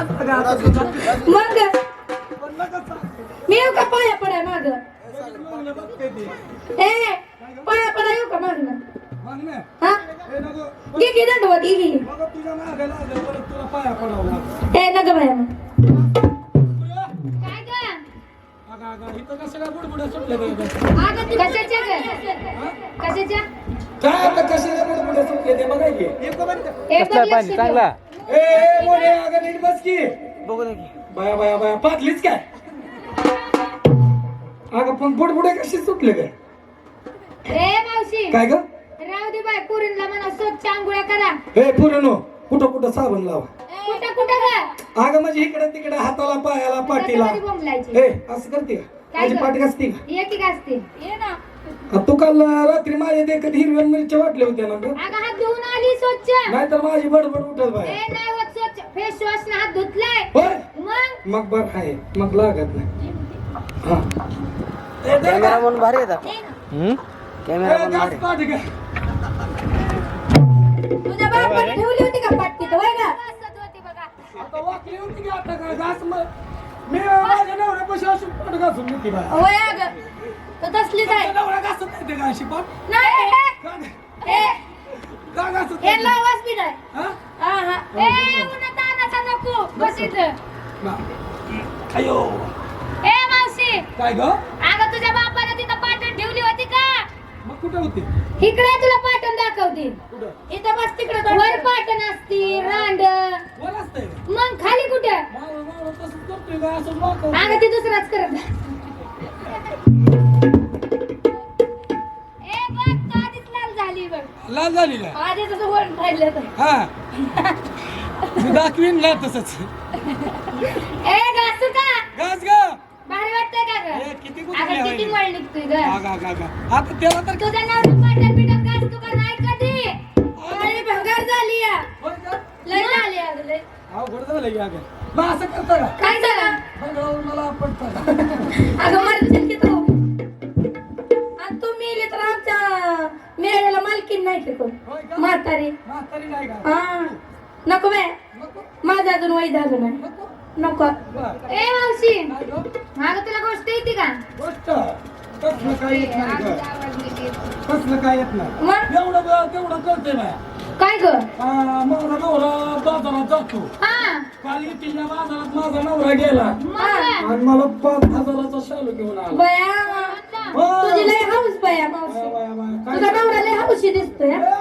मग मी येऊ का पाया पडाय माग ए पाया पडाय येऊ का माग हा घे दंडवत घे ए नग बाया चांगला बाया बाया बाया पातलीच काय अगं पण बुडबुडे कशी सुटले काय मावशी काय ग राहू दे बाय पुरीला म्हणा स्वच्छ आंघोळ्या करा हे पुरीनो कुठं कुठं साबण लावा कुठं कुठं ग अगं म्हणजे इकडे तिकडे हाताला पायाला पाठीला हे असं करते का माझी पाठ घासते का येते घासते ये ना तू काल रात्री माझ्या देखत हिरव्या मिरच्या वाटल्या होत्या ना ग अगं हात धुवून आली स्वच्छ नाहीतर माझी बडबड उठत बाय ए नाही होत स्वच्छ फेस वॉश ने हात धुतलाय होय मग बरं आहे मग लागत नाही हा कॅमेरामन भारी येतात कॅमेरामन भारी पाठ घ्या तुझ्या बापाने ठेवली होती का पाट तिथं होय का आता वाकली होती की आता काय घास मी माझ्या नवऱ्यापाशी अशी पाठ घासून घेते बाय होय अगं तर तसलीच आहे नवरा घासत नाही ते का अशी पाठ नाही ए का घासत हे लावास बी नाही हा हा हा ए उन्हा तानाचा नको बस इथं अयो ए मावशी काय ग अगं तुझ्या बापाने तिथं पाटण ठेवली होती का मग कुठे होती इकडे तुला पाटण दाखवते कुठं इथं बस तिकडे वर पाटण असती रांड वर असतंय मग खाली कुठे मावळा तसंच करतोय का असं वाकव अगं ती दुसराच करत ए बघ तू आधीच लाल झाली बघ लाल झाली का आधी तसं वर राहिलं तर हा मी दाखवीन ना तसंच ए घासू का घास ग भारी वाटतंय का ग ए, किती अगं किती मळ निघतोय ग आता तेव्हा तर तुझ्या नवरा पाटण बिटण घासतो का नाही कधी अरे भंगार झाली या होय का? लय झाली अगं लय अवघड झालं की अगं मग असं करता का काय झालं बघावं मला पडतं अगं मरशील की तू आणि तू मेली तर आमच्या मेळ्याला मालकीन नाही ते कोण होय का? म्हातारी म्हातारी नाही का हा नको बे नको माझं अजून वय झालं नाही नको नको बरं. ए मावशी काय ग? मागं तुला गोष्ट येते का गोष्ट कसलं काय येत नाही ग. कसलं काय येत नाही मग तेवढं कळतंय बाया काय ग माझा नवरा बाजारात जातो हा काल येतील बाजारात माझा नवरा गेला मग आणि मला 5,000चा शालू घेऊन आला बया तुझी लय हाऊस बया मावशी बाया, बाया, बाया. तुझा नवरा लय हाऊशी दिसतोय हा? काय